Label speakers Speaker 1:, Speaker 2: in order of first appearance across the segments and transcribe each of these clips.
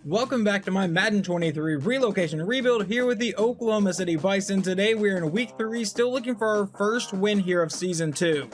Speaker 1: Welcome back to my Madden 23 relocation rebuild here with the Oklahoma City Bison. Today we are in week 3, still looking for our first win here of season 2.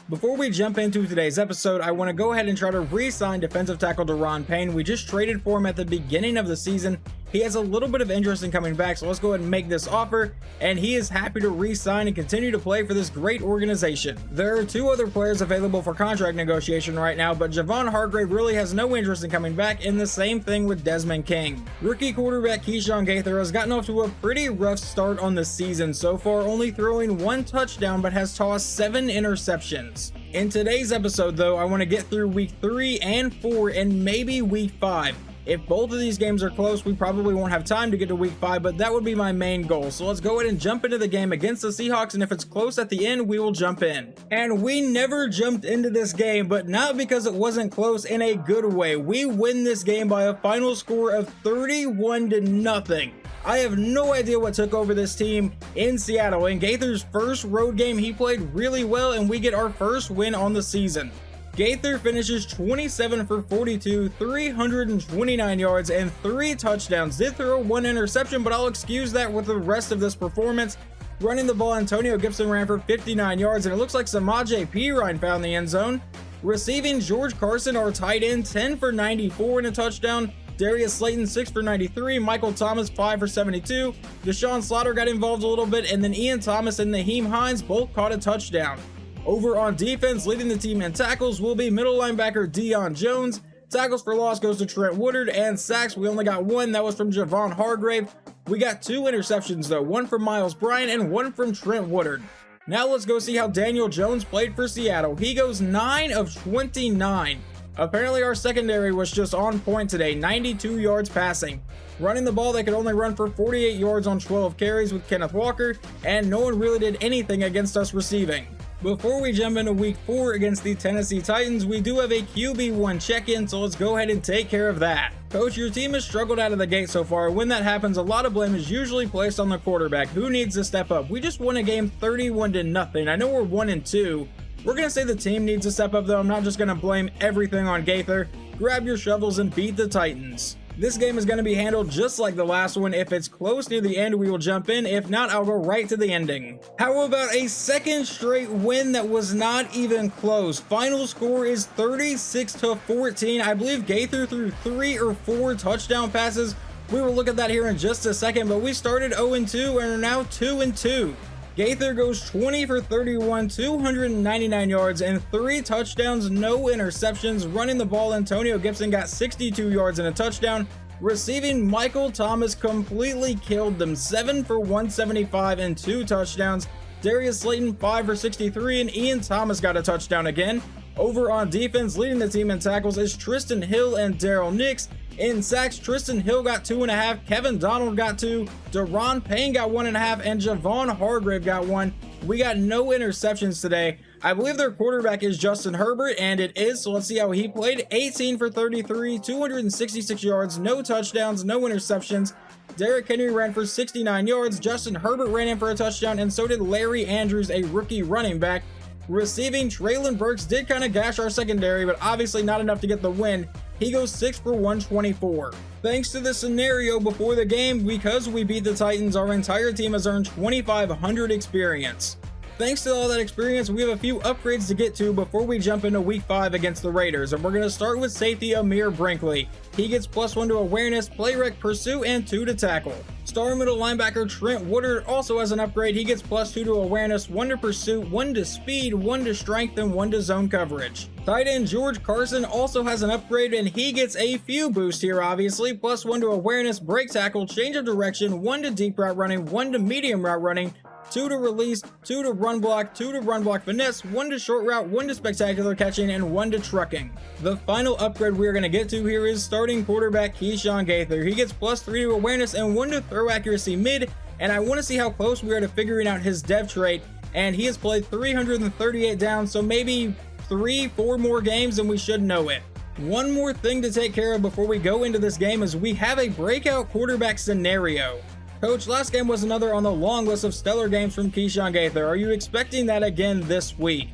Speaker 1: Before we jump into today's episode, I want to go ahead and try to re-sign defensive tackle Daron Payne. We just traded for him at the beginning of the season. He has a little bit of interest in coming back, so let's go ahead and make this offer, and he is happy to re-sign and continue to play for this great organization. There are 2 other players available for contract negotiation right now, but Javon Hargrave really has no interest in coming back, and the same thing with Desmond King. Rookie quarterback Keyshawn Gaither has gotten off to a pretty rough start on the season so far, only throwing 1 touchdown but has tossed 7 interceptions. In today's episode though, I want to get through week 3 and 4 and maybe week 5. If both of these games are close, we probably won't have time to get to week 5, but that would be my main goal. So let's go ahead and jump into the game against the Seahawks, and if it's close at the end, we will jump in. And we never jumped into this game, but not because it wasn't close in a good way. We win this game by a final score of 31-0. I have no idea what took over this team in Seattle. In Gaither's first road game, he played really well, and we get our first win on the season. Gaither finishes 27 for 42, 329 yards, and 3 touchdowns. Did throw 1 interception, but I'll excuse that with the rest of this performance. Running the ball, Antonio Gibson ran for 59 yards, and it looks like Samaje Perine found the end zone. Receiving, George Carson, our tight end, 10 for 94 and a touchdown. Darius Slayton, 6 for 93. Michael Thomas, 5 for 72. Deshaun Slaughter got involved a little bit, and then Ian Thomas and Naheem Hines both caught a touchdown. Over on defense, leading the team in tackles will be middle linebacker Deion Jones. Tackles for loss goes to Trent Woodard, and sacks, we only got 1. That was from Javon Hargrave. We got 2 interceptions though, 1 from Miles Bryant and 1 from Trent Woodard. Now let's go see how Daniel Jones played for Seattle. He goes 9 of 29. Apparently our secondary was just on point today, 92 yards passing. Running the ball, they could only run for 48 yards on 12 carries with Kenneth Walker, and no one really did anything against us receiving. Before we jump into week 4 against the Tennessee Titans, we do have a QB1 check-in, so let's go ahead and take care of that. Coach, your team has struggled out of the gate so far. When that happens, a lot of blame is usually placed on the quarterback. Who needs to step up? We just won a game 31-0. I know we're 1-2. We're going to say the team needs to step up though. I'm not just going to blame everything on Gaither. Grab your shovels and beat the Titans. This game is going to be handled just like the last one. If it's close near the end, we will jump in. If not, I'll go right to the ending. How about a second straight win that was not even close? Final score is 36-14. I believe Gaither threw 3 or 4 touchdown passes. We will look at that here in just a second, but we started 0-2 and are now 2-2. Gaither goes 20 for 31, 299 yards, and 3 touchdowns, no interceptions. Running the ball, Antonio Gibson got 62 yards and a touchdown. Receiving, Michael Thomas completely killed them, 7 for 175 and 2 touchdowns. Darius Slayton, 5 for 63, and Ian Thomas got a touchdown again. Over on defense, leading the team in tackles is Tristan Hill and Daryl Nix. In sacks, Tristan Hill got 2.5, Kevin Donald got 2, Daron Payne got 1.5, and Javon Hargrave got 1. We got no interceptions today. I believe their quarterback is Justin Herbert, and it is, so let's see how he played. 18 for 33, 266 yards, no touchdowns, no interceptions. Derrick Henry ran for 69 yards, Justin Herbert ran in for a touchdown, and so did Larry Andrews, a rookie running back. Receiving, Traylon Burks did kind of gash our secondary, but obviously not enough to get the win. He goes 6 for 124. Thanks to the scenario before the game, because we beat the Titans, our entire team has earned 2,500 experience. Thanks to all that experience, we have a few upgrades to get to before we jump into week 5 against the Raiders, and we're going to start with safety Amir Brinkley. He gets +1 to awareness, play rec, pursuit, and 2 to tackle. Star middle linebacker Trent Woodard also has an upgrade. He gets +2 to awareness, 1 to pursuit, 1 to speed, 1 to strength, and 1 to zone coverage. Tight end George Carson also has an upgrade, and he gets a few boosts here obviously. +1 to awareness, break tackle, change of direction, 1 to deep route running, 1 to medium route running, 2 to release, 2 to run block, 2 to run block finesse, 1 to short route, 1 to spectacular catching, and 1 to trucking. The final upgrade we're going to get to here is starting quarterback Keyshawn Gaither. He gets +3 to awareness and 1 to throw accuracy mid, and I want to see how close we are to figuring out his dev trait, and he has played 338 downs, so maybe 3-4 more games and we should know it. One more thing to take care of before we go into this game is we have a breakout quarterback scenario. Coach, last game was another on the long list of stellar games from Keyshawn Gaither. Are you expecting that again this week?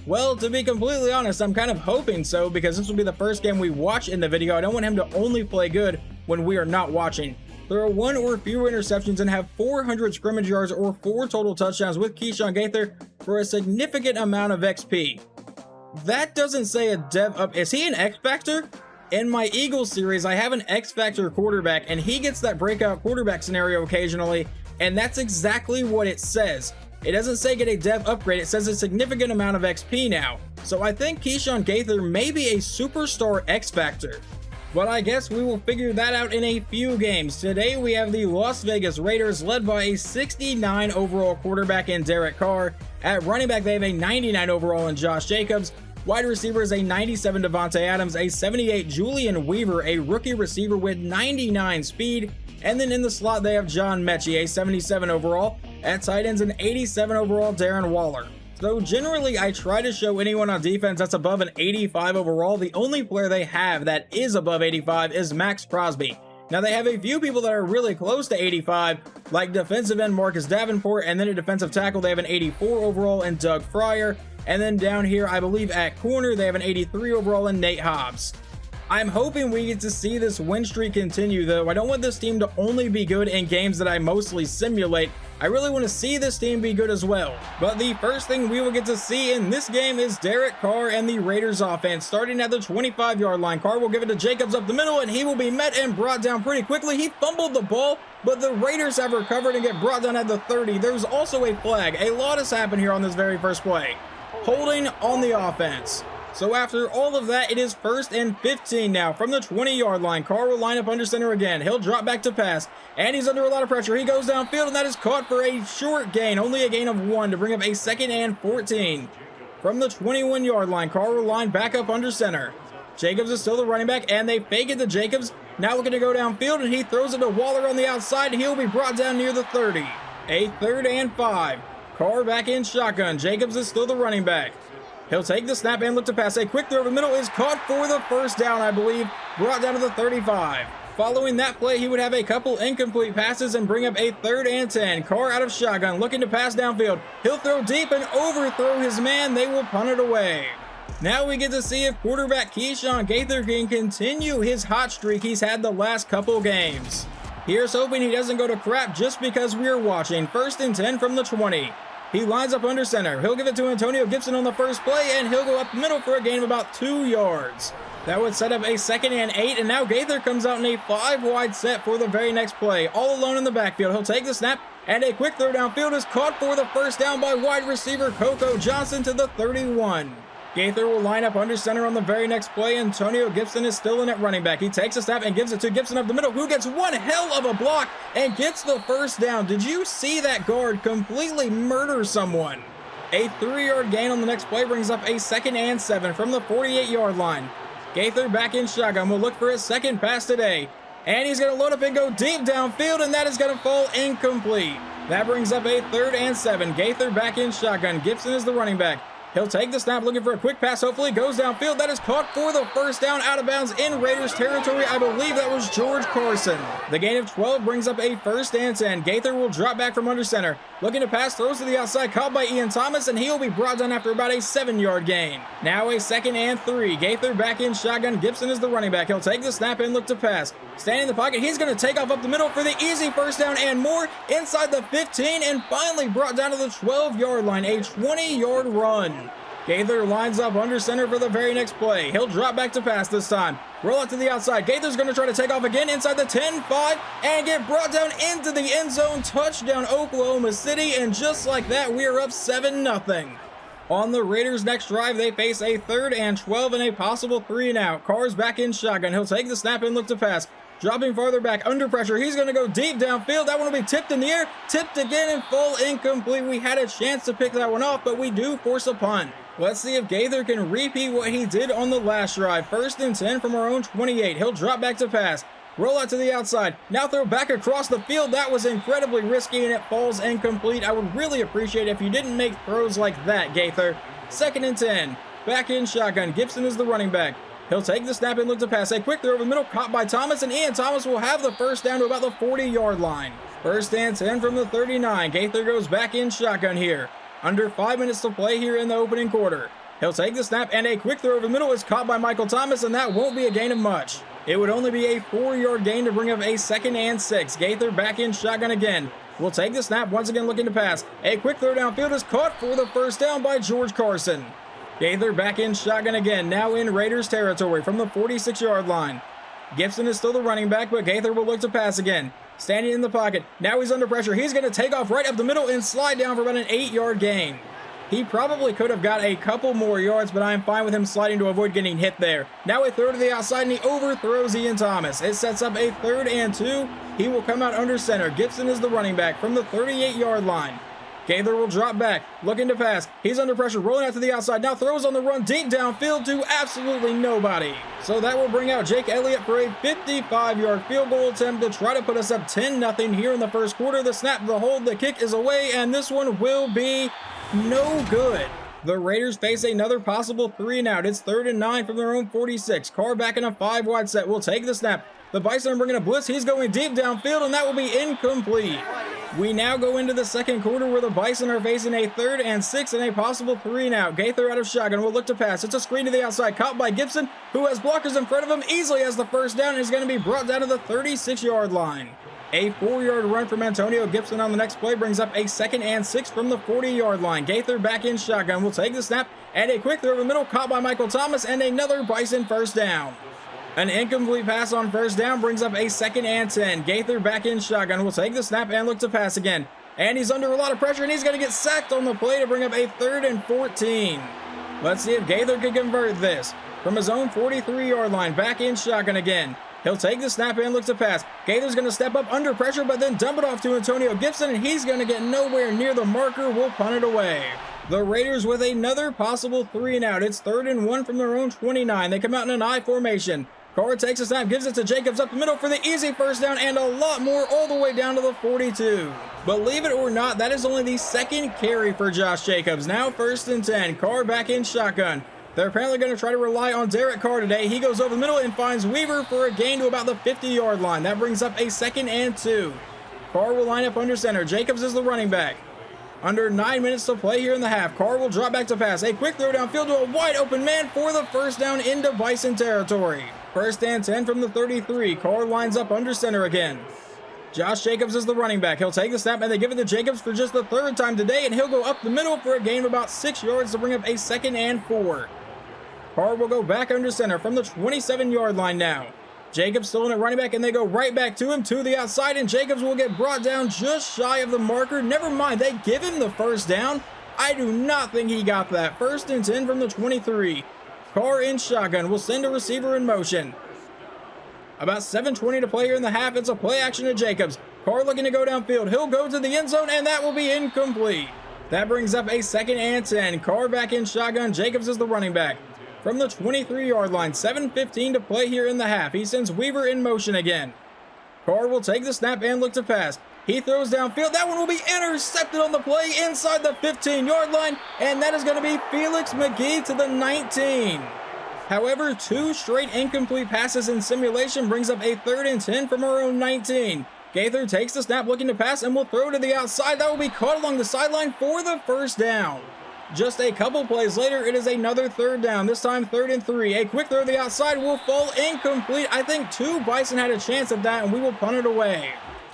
Speaker 1: Well, to be completely honest, I'm kind of hoping so, because this will be the first game we watch in the video. I don't want him to only play good when we are not watching. Throw 1 or fewer interceptions and have 400 scrimmage yards or 4 total touchdowns with Keyshawn Gaither for a significant amount of XP. That doesn't say a dev up. Is he an X Factor? In my Eagles series, I have an X Factor quarterback, and he gets that breakout quarterback scenario occasionally, and that's exactly what it says. It doesn't say get a dev upgrade, it says a significant amount of XP now. So I think Keyshawn Gaither may be a superstar X Factor. But I guess we will figure that out in a few games. Today we have the Las Vegas Raiders led by a 69 overall quarterback in Derek Carr. At running back they have a 99 overall in Josh Jacobs. Wide receiver is a 97 Devontae Adams, a 78 Julian Weaver, a rookie receiver with 99 speed. And then in the slot they have John Mechie, a 77 overall. At tight ends an 87 overall Darren Waller. So generally, I try to show anyone on defense that's above an 85 overall. The only player they have that is above 85 is Max Crosby. Now, they have a few people that are really close to 85, like defensive end Marcus Davenport, and then a defensive tackle, they have an 84 overall in Doug Fryer. And then down here, I believe at corner, they have an 83 overall in Nate Hobbs. I'm hoping we get to see this win streak continue, though. I don't want this team to only be good in games that I mostly simulate. I really want to see this team be good as well. But the first thing we will get to see in this game is Derek Carr and the Raiders offense. Starting at the 25-yard line, Carr will give it to Jacobs up the middle, and he will be met and brought down pretty quickly. He fumbled the ball, but the Raiders have recovered and get brought down at the 30. There's also a flag. A lot has happened here on this very first play. Holding on the offense. So after all of that, it is 1st and 15 now from the 20-yard line. Carr will line up under center again. He'll drop back to pass, and he's under a lot of pressure. He goes downfield, and that is caught for a short gain, only a gain of 1 to bring up a 2nd and 14. From the 21-yard line, Carr will line back up under center. Jacobs is still the running back, and they fake it to Jacobs. Now looking to go downfield, and he throws it to Waller on the outside, and he'll be brought down near the 30. A 3rd and 5. Carr back in shotgun. Jacobs is still the running back. He'll take the snap and look to pass. A quick throw over the middle is caught for the first down, I believe. Brought down to the 35. Following that play, he would have a couple incomplete passes and bring up a 3rd and 10. Carr out of shotgun, looking to pass downfield. He'll throw deep and overthrow his man. They will punt it away. Now we get to see if quarterback Keyshawn Gaither can continue his hot streak he's had the last couple games. Here's hoping he doesn't go to crap just because we're watching. 1st and 10 from the 20. He lines up under center. He'll give it to Antonio Gibson on the first play, and he'll go up the middle for a gain of about 2 yards. That would set up a 2nd and 8, and now Gaither comes out in a 5-wide set for the very next play. All alone in the backfield. He'll take the snap, and a quick throw downfield is caught for the first down by wide receiver Coco Johnson to the 31. Gaither will line up under center on the very next play. Antonio Gibson is still in at running back. He takes a snap and gives it to Gibson up the middle, who gets one hell of a block and gets the first down. Did you see that guard completely murder someone? A 3-yard gain on the next play brings up a 2nd and 7 from the 48-yard line. Gaither back in shotgun will look for his second pass today. And he's going to load up and go deep downfield, and that is going to fall incomplete. That brings up a 3rd and 7. Gaither back in shotgun. Gibson is the running back. He'll take the snap, looking for a quick pass, hopefully goes downfield. That is caught for the first down, out of bounds in Raiders territory. I believe that was George Carson. The gain of 12 brings up a 1st and 10. Gaither will drop back from under center. Looking to pass, throws to the outside, caught by Ian Thomas, and he'll be brought down after about a 7-yard gain. Now a 2nd and 3. Gaither back in shotgun. Gibson is the running back. He'll take the snap and look to pass. Standing in the pocket, he's going to take off up the middle for the easy first down and more inside the 15, and finally brought down to the 12-yard line. A 20-yard run. Gaither lines up under center for the very next play. He'll drop back to pass this time. Roll out to the outside. Gaither's going to try to take off again inside the 10-5 and get brought down into the end zone. Touchdown Oklahoma City, and just like that, we are up 7-0. On the Raiders' next drive, they face a 3rd and 12 and a possible 3-and-out. Carr's back in shotgun. He'll take the snap and look to pass. Dropping farther back under pressure. He's going to go deep downfield. That one will be tipped in the air. Tipped again and fall incomplete. We had a chance to pick that one off, but we do force a punt. Let's see if Gaither can repeat what he did on the last drive. 1st and 10 from our own 28. He'll drop back to pass. Roll out to the outside. Now throw back across the field. That was incredibly risky, and it falls incomplete. I would really appreciate it if you didn't make throws like that, Gaither. 2nd and 10. Back in shotgun. Gibson is the running back. He'll take the snap and look to pass. A quick throw over the middle, caught by Thomas, and Ian Thomas will have the first down to about the 40-yard line. 1st and 10 from the 39. Gaither goes back in shotgun here. Under 5 minutes to play here in the opening quarter. He'll take the snap, and a quick throw over the middle is caught by Michael Thomas, and that won't be a gain of much. It would only be a 4-yard gain to bring up a 2nd and 6. Gaither back in shotgun again. Will take the snap, once again looking to pass. A quick throw downfield is caught for the first down by George Carson. Gaither back in shotgun again, now in Raiders territory from the 46-yard line. Gibson is still the running back, but Gaither will look to pass again. Standing in the pocket, now he's under pressure. He's going to take off right up the middle and slide down for about an 8-yard gain. He probably could have got a couple more yards, but I'm fine with him sliding to avoid getting hit there. Now a throw to the outside, and he overthrows Ian Thomas. It sets up a 3rd and 2. He will come out under center. Gibson is the running back from the 38-yard line. Gaither will drop back, looking to pass. He's under pressure, rolling out to the outside. Now throws on the run deep downfield to absolutely nobody. So that will bring out Jake Elliott for a 55-yard field goal attempt to try to put us up 10-0 here in the first quarter. The snap, the hold, the kick is away, and this one will be no good. The Raiders face another possible 3-and-out. It's 3rd and 9 from their own 46. Carr back in a 5-wide set. Will take the snap. The Bison are bringing a blitz. He's going deep downfield, and that will be incomplete. We now go into the second quarter where the Bison are facing a 3rd and 6 and a possible 3-and-out. Gaither out of shotgun will look to pass. It's a screen to the outside, caught by Gibson, who has blockers in front of him, easily has the first down, and is going to be brought down to the 36-yard line. A 4-yard run from Antonio Gibson on the next play brings up a 2nd and 6 from the 40-yard line. Gaither back in shotgun will take the snap, and a quick throw over the middle, caught by Michael Thomas, and another Bison first down. An incomplete pass on first down brings up a 2nd and 10. Gaither back in shotgun will take the snap and look to pass again. And he's under a lot of pressure, and he's going to get sacked on the play to bring up a 3rd and 14. Let's see if Gaither can convert this. From his own 43-yard line, back in shotgun again. He'll take the snap and look to pass. Gaither's going to step up under pressure, but then dump it off to Antonio Gibson, and he's going to get nowhere near the marker. Will punt it away. The Raiders with another possible 3-and-out. It's 3rd and 1 from their own 29. They come out in an I formation. Carr takes a snap, gives it to Jacobs up the middle for the easy first down, and a lot more all the way down to the 42. Believe it or not, that is only the 2nd carry for Josh Jacobs. Now 1st and 10. Carr back in shotgun. They're apparently going to try to rely on Derek Carr today. He goes over the middle and finds Weaver for a gain to about the 50-yard line. That brings up a 2nd and 2. Carr will line up under center. Jacobs is the running back. Under 9 minutes to play here in the half. Carr will drop back to pass. A quick throw downfield to a wide open man for the first down into Bison territory. 1st and 10 from the 33. Carr lines up under center again. Josh Jacobs is the running back. He'll take the snap, and they give it to Jacobs for just the 3rd time today, and he'll go up the middle for a gain of about 6 yards to bring up a 2nd and 4. Carr will go back under center from the 27-yard line now. Jacobs still in at running back, and they go right back to him to the outside, and Jacobs will get brought down just shy of the marker. Never mind, they give him the first down. I do not think he got that. 1st and 10 from the 23. Carr in shotgun will send a receiver in motion. About 7:20 to play here in the half. It's a play action to Jacobs. Carr looking to go downfield. He'll go to the end zone, and that will be incomplete. That brings up a 2nd and 10. Carr back in shotgun. Jacobs is the running back. From the 23-yard line, 7:15 to play here in the half. He sends Weaver in motion again. Carr will take the snap and look to pass. He throws downfield. That one will be intercepted on the play inside the 15-yard line, and that is going to be Felix McGee to the 19. However, 2 straight incomplete passes in simulation brings up a 3rd and 10 from our own 19. Gaither takes the snap looking to pass and will throw to the outside. That will be caught along the sideline for the first down. Just a couple plays later, it is another 3rd down, this time 3rd and 3. A quick throw to the outside will fall incomplete. I think 2 Bison had a chance at that, and we will punt it away.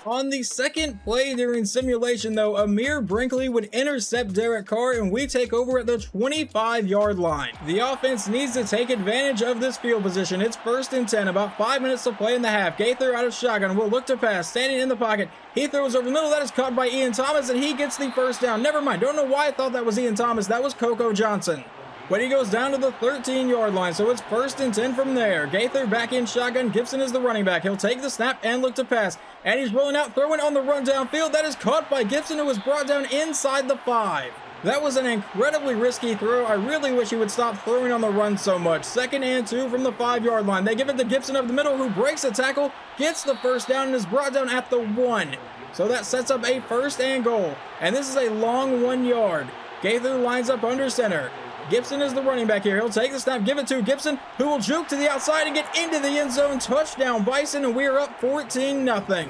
Speaker 1: On the second play during simulation, though, Amir Brinkley would intercept Derek Carr, and we take over at the 25-yard line. The offense needs to take advantage of this field position. It's 1st and 10, about 5 minutes to play in the half. Gaither out of shotgun will look to pass, standing in the pocket. He throws over the middle. That is caught by Ian Thomas, and he gets the first down. Never mind. Don't know why I thought that was Ian Thomas. That was Coco Johnson. But he goes down to the 13-yard line, so it's 1st and 10 from there. Gaither back in shotgun. Gibson is the running back. He'll take the snap and look to pass. And he's rolling out, throwing on the run downfield. That is caught by Gibson, who was brought down inside the 5. That was an incredibly risky throw. I really wish he would stop throwing on the run so much. 2nd and 2 from the 5-yard line. They give it to Gibson up the middle, who breaks a tackle, gets the first down, and is brought down at the 1. So that sets up a 1st and goal. And this is a long 1 yard. Gaither lines up under center. Gibson is the running back here. He'll take the snap, give it to Gibson, who will juke to the outside and get into the end zone. Touchdown, Bison, and we are up 14-0.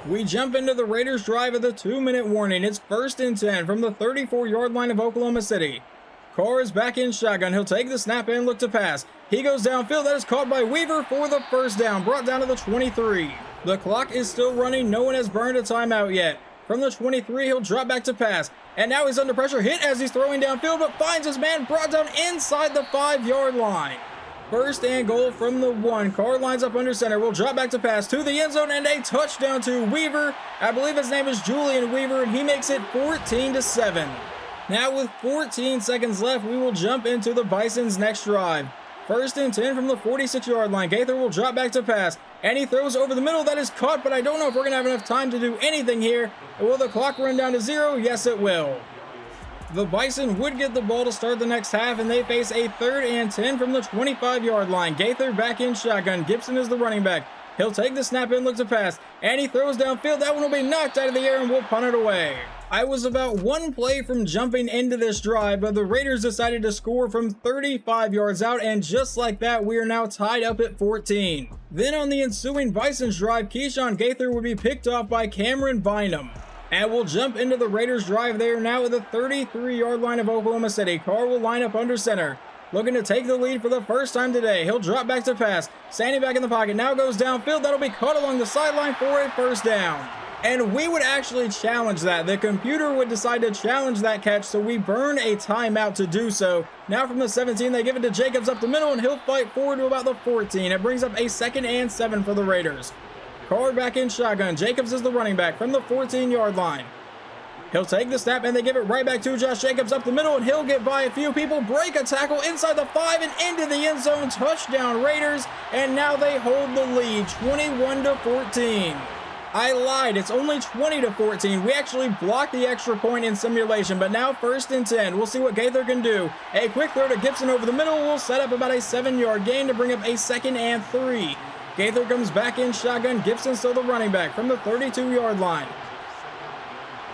Speaker 1: We jump into the Raiders drive at the 2-minute warning. It's 1st and 10 from the 34-yard line of Oklahoma City. Carr is back in shotgun. He'll take the snap and look to pass. He goes downfield. That is caught by Weaver for the first down, brought down to the 23. The clock is still running. No one has burned a timeout yet. From the 23, he'll drop back to pass. And now he's under pressure, hit as he's throwing downfield, but finds his man, brought down inside the 5-yard line. First and goal from the 1. Carr lines up under center. Will drop back to pass to the end zone, and a touchdown to Weaver. I believe his name is Julian Weaver, and he makes it 14-7. Now with 14 seconds left, we will jump into the Bisons' next drive. First and 10 from the 46-yard line. Gaither will drop back to pass, and he throws over the middle. That is caught, but I don't know if we're going to have enough time to do anything here. Will the clock run down to 0? Yes, it will. The Bison would get the ball to start the next half, and they face a 3rd and 10 from the 25-yard line. Gaither back in shotgun. Gibson is the running back. He'll take the snap and look to pass, and he throws downfield. That one will be knocked out of the air, and we'll punt it away. I was about one play from jumping into this drive, but the Raiders decided to score from 35 yards out, and just like that, we are now tied up at 14. Then on the ensuing Bisons drive, Keyshawn Gaither would be picked off by Cameron Bynum. And we'll jump into the Raiders drive there now at the 33-yard line of Oklahoma City. Carr will line up under center, looking to take the lead for the first time today. He'll drop back to pass, standing back in the pocket, now goes downfield. That'll be caught along the sideline for a first down. And we would actually challenge that. The computer would decide to challenge that catch, so we burn a timeout to do so. Now from the 17, they give it to Jacobs up the middle, and he'll fight forward to about the 14. It brings up a 2nd and 7 for the Raiders. Carr back in shotgun. Jacobs is the running back from the 14-yard line. He'll take the snap, and they give it right back to Josh Jacobs up the middle, and he'll get by a few people, break a tackle inside the 5 and into the end zone. Touchdown Raiders, and now they hold the lead, 21-14. I lied, it's only 20-14. We actually blocked the extra point in simulation, but now 1st and 10. We'll see what Gaither can do. A quick throw to Gibson over the middle will set up about a 7-yard gain to bring up a 2nd and 3. Gaither comes back in shotgun. Gibson still the running back from the 32-yard line.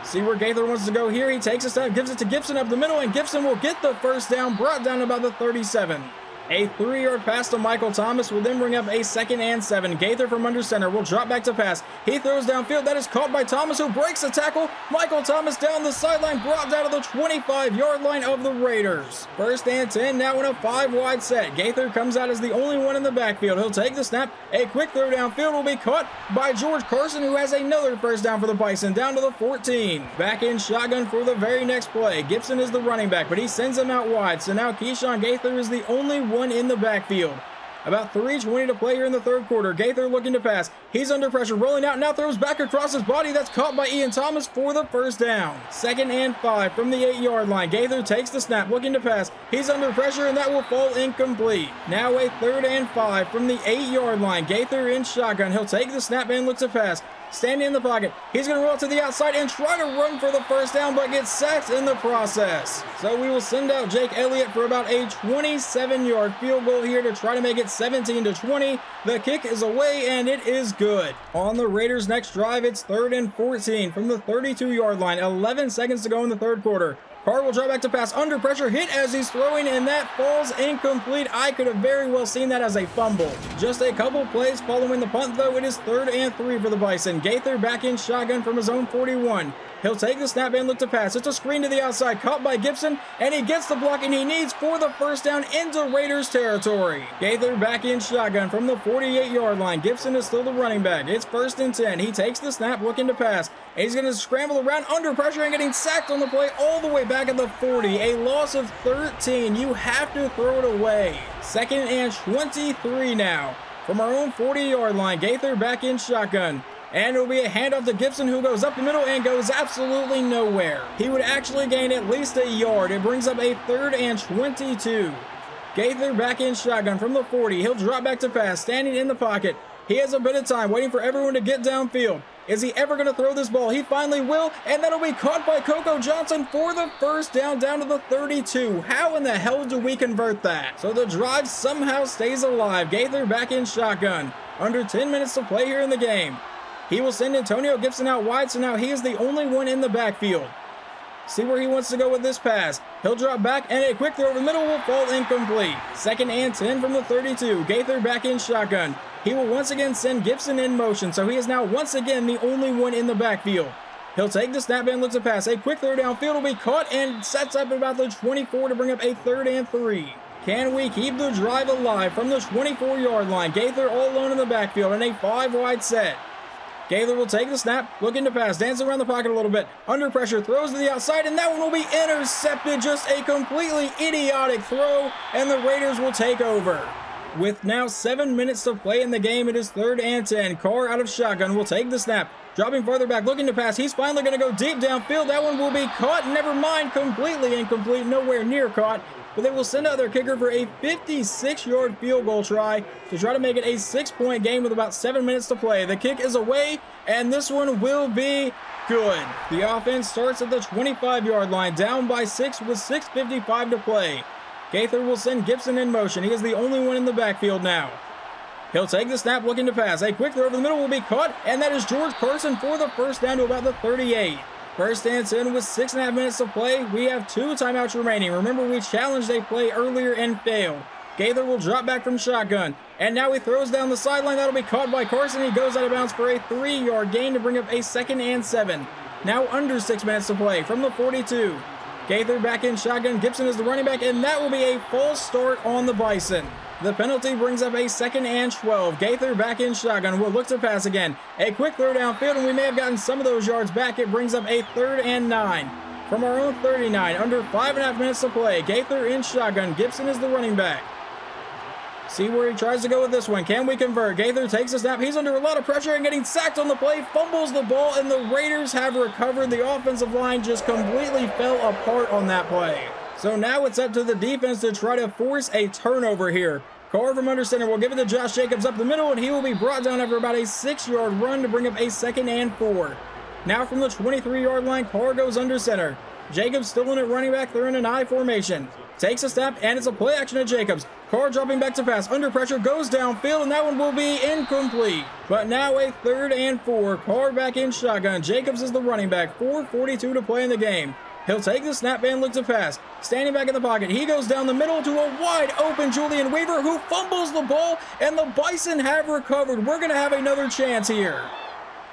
Speaker 1: See where Gaither wants to go here. He takes a step, gives it to Gibson up the middle, and Gibson will get the first down, brought down about the 37. A 3-yard pass to Michael Thomas will then bring up a 2nd and 7. Gaither from under center will drop back to pass. He throws downfield. That is caught by Thomas, who breaks the tackle. Michael Thomas down the sideline, brought down to the 25-yard line of the Raiders. 1st and 10, now in a 5-wide set. Gaither comes out as the only one in the backfield. He'll take the snap. A quick throw downfield will be caught by George Carson, who has another first down for the Bison, down to the 14. Back in shotgun for the very next play. Gibson is the running back, but he sends him out wide. So now Keyshawn Gaither is the only one in the backfield. About 3:20 to play here in the 3rd quarter. Gaither looking to pass. He's under pressure, rolling out, now throws back across his body. That's caught by Ian Thomas for the first down. 2nd and 5 from the 8-yard line. Gaither takes the snap, looking to pass. He's under pressure, and that will fall incomplete. Now a 3rd and 5 from the 8-yard line. Gaither in shotgun. He'll take the snap and look to pass. Standing in the pocket, he's going to roll to the outside and try to run for the first down, but gets sacked in the process. So we will send out Jake Elliott for about a 27-yard field goal here to try to make it 17-20. The kick is away, and it is good. On the Raiders' next drive, it's 3rd and 14 from the 32-yard line. 11 seconds to go in the 3rd quarter. Carr will drop back to pass, under pressure, hit as he's throwing, and that falls incomplete. I could have very well seen that as a fumble. Just a couple plays following the punt, though. It is 3rd and 3 for the Bison. Gaither back in shotgun from his own 41. He'll take the snap and look to pass. It's a screen to the outside, caught by Gibson, and he gets the blocking he needs for the first down into Raiders territory. Gaither back in shotgun from the 48-yard line. Gibson is still the running back. It's 1st and 10. He takes the snap, looking to pass. And he's going to scramble around under pressure and getting sacked on the play all the way back at the 40. A loss of 13. You have to throw it away. 2nd and 23 now. From our own 40-yard line, Gaither back in shotgun. And it'll be a handoff to Gibson, who goes up the middle and goes absolutely nowhere. He would actually gain at least a yard. It brings up a 3rd and 22. Gaither back in shotgun from the 40. He'll drop back to pass, standing in the pocket. He has a bit of time, waiting for everyone to get downfield. Is he ever going to throw this ball? He finally will, and that'll be caught by Coco Johnson for the first down, down to the 32. How in the hell do we convert that? So the drive somehow stays alive. Gaither back in shotgun. Under 10 minutes to play here in the game. He will send Antonio Gibson out wide, so now he is the only one in the backfield. See where he wants to go with this pass. He'll drop back, and a quick throw over the middle will fall incomplete. 2nd and 10 from the 32. Gaither back in shotgun. He will once again send Gibson in motion, so he is now once again the only one in the backfield. He'll take the snap and looks to pass. A quick throw downfield will be caught and sets up at about the 24 to bring up a 3rd and 3. Can we keep the drive alive from the 24-yard line? Gaither all alone in the backfield in a 5-wide set. Gaither will take the snap, looking to pass, dancing around the pocket a little bit. Under pressure, throws to the outside, and that one will be intercepted. Just a completely idiotic throw, and the Raiders will take over. With now 7 minutes to play in the game, it is 3rd and 10. Carr out of shotgun will take the snap. Dropping farther back, looking to pass. He's finally going to go deep downfield. That one will be caught. Never mind, completely incomplete, nowhere near caught. But they will send out their kicker for a 56-yard field goal try to try to make it a 6-point game with about 7 minutes to play. The kick is away, and this one will be good. The offense starts at the 25-yard line, down by 6 with 6:55 to play. Gaither will send Gibson in motion. He is the only one in the backfield now. He'll take the snap, looking to pass. A quick throw over the middle will be caught, and that is George Carson for the first down to about the 38. First and 10 with 6.5 minutes to play. We have 2 timeouts remaining. Remember, we challenged a play earlier and failed. Gaither will drop back from shotgun, and now he throws down the sideline. That'll be caught by Carson. He goes out of bounds for a 3-yard gain to bring up a 2nd and 7. Now under 6 minutes to play from the 42. Gaither back in shotgun. Gibson is the running back, and that will be a false start on the Bison. The penalty brings up a 2nd and 12. Gaither back in shotgun will look to pass again. A quick throw downfield, and we may have gotten some of those yards back. It brings up a 3rd and 9. From our own 39, under 5.5 minutes to play. Gaither in shotgun. Gibson is the running back. See where he tries to go with this one. Can we convert? Gaither takes a snap. He's under a lot of pressure and getting sacked on the play. Fumbles the ball, and the Raiders have recovered. The offensive line just completely fell apart on that play. So now it's up to the defense to try to force a turnover here. Carr from under center will give it to Josh Jacobs up the middle, and he will be brought down after about a 6-yard run to bring up a 2nd and 4. Now from the 23-yard line, Carr goes under center. Jacobs still in at running back. They're in an I formation. Takes a snap, and it's a play action to Jacobs. Carr dropping back to pass. Under pressure, goes downfield, and that one will be incomplete. But now a 3rd and 4. Carr back in shotgun. Jacobs is the running back. 4:42 to play in the game. He'll take the snap and look to pass. Standing back in the pocket, he goes down the middle to a wide open Julian Weaver, who fumbles the ball, and the Bison have recovered. We're going to have another chance here.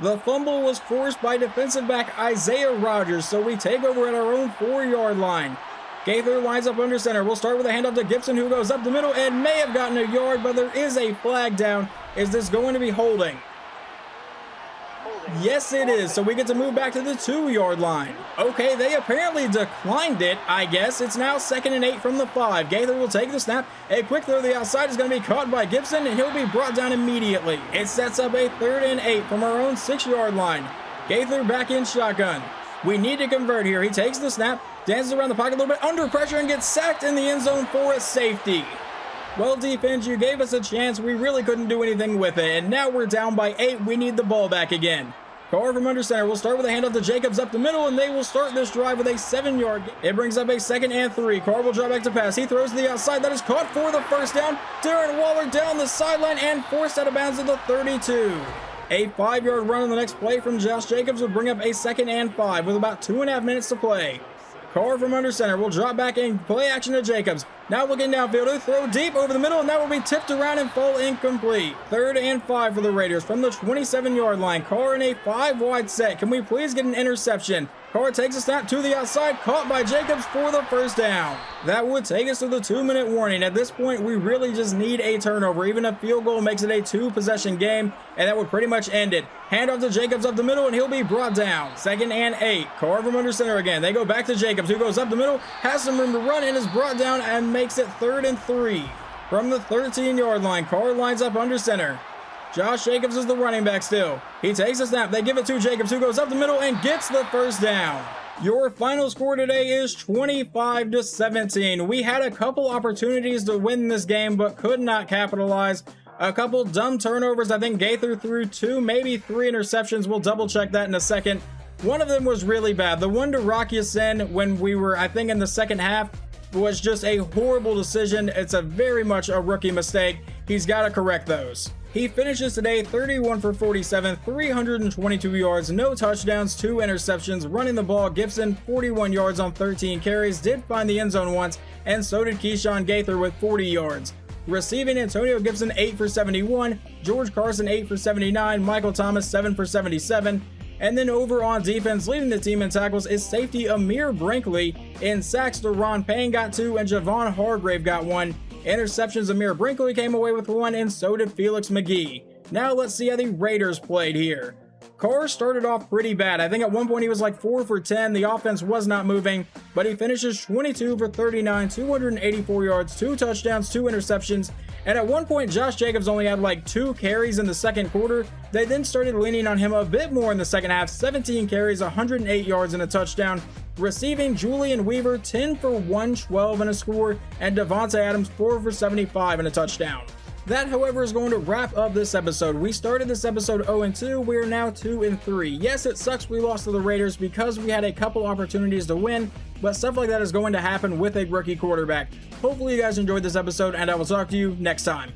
Speaker 1: The fumble was forced by defensive back Isaiah Rogers, so we take over at our own 4-yard line. Gaither lines up under center. We'll start with a handoff to Gibson, who goes up the middle and may have gotten a yard, but there is a flag down. Is this going to be holding? Yes, it is. So we get to move back to the 2-yard line. Okay, they apparently declined it, I guess. It's now 2nd and 8 from the 5. Gaither will take the snap. A quick throw to the outside is going to be caught by Gibson, and he'll be brought down immediately. It sets up a 3rd and 8 from our own 6-yard line. Gaither back in shotgun. We need to convert here. He takes the snap, dances around the pocket a little bit, under pressure, and gets sacked in the end zone for a safety. Well, defense, you gave us a chance. We really couldn't do anything with it, and now we're down by 8. We need the ball back again. Carr from under center will start with a handoff to Jacobs up the middle, and they will start this drive with a 7-yard. It brings up a 2nd and 3. Carr will drop back to pass. He throws to the outside. That is caught for the first down. Darren Waller down the sideline and forced out of bounds at the 32. A 5-yard run on the next play from Josh Jacobs will bring up a 2nd and 5 with about 2.5 minutes to play. Carr from under center will drop back and play action to Jacobs. Now looking downfield, he'll throw deep over the middle, and that will be tipped around and fall incomplete. 3rd and 5 for the Raiders from the 27-yard line. Carr in a 5-wide set. Can we please get an interception? Carr takes a snap to the outside, caught by Jacobs for the first down. That would take us to the 2-minute warning. At this point, we really just need a turnover. Even a field goal makes it a 2-possession game, and that would pretty much end it. Handoff to Jacobs up the middle, and he'll be brought down. 2nd and 8. Carr from under center again. They go back to Jacobs, who goes up the middle, has some room to run, and is brought down and makes it 3rd and 3. From the 13-yard line, Carr lines up under center. Josh Jacobs is the running back still. He takes a snap. They give it to Jacobs, who goes up the middle and gets the first down. Your final score today is 25-17. We had a couple opportunities to win this game, but could not capitalize. A couple dumb turnovers. I think Gaither threw 2, maybe 3 interceptions. We'll double check that in a second. One of them was really bad. The one to Rocky Sin when we were, I think, in the second half was just a horrible decision. It's a very much a rookie mistake. He's got to correct those. He finishes today 31 for 47, 322 yards, no touchdowns, 2 interceptions. Running the ball, Gibson 41 yards on 13 carries, did find the end zone once, and so did Keyshawn Gaither with 40 yards. Receiving, Antonio Gibson 8 for 71, George Carson 8 for 79, Michael Thomas 7 for 77, And then over on defense, leading the team in tackles is safety Amir Brinkley. In sacks, Deron Payne got 2 and Javon Hargrave got 1. Interceptions, Amir Brinkley came away with 1, and so did Felix McGee. Now let's see how the Raiders played here. Carr started off pretty bad. I think at one point he was like 4 for 10. The offense was not moving, but he finishes 22 for 39, 284 yards, 2 touchdowns, 2 interceptions. And at one point, Josh Jacobs only had like 2 carries in the second quarter. They then started leaning on him a bit more in the second half. 17 carries, 108 yards, and a touchdown. Receiving, Julian Weaver 10 for 112 and a score, and Devontae Adams 4 for 75 and a touchdown. That, however, is going to wrap up this episode. We started this episode 0-2. We are now 2-3. Yes, it sucks we lost to the Raiders because we had a couple opportunities to win, but stuff like that is going to happen with a rookie quarterback. Hopefully you guys enjoyed this episode, and I will talk to you next time.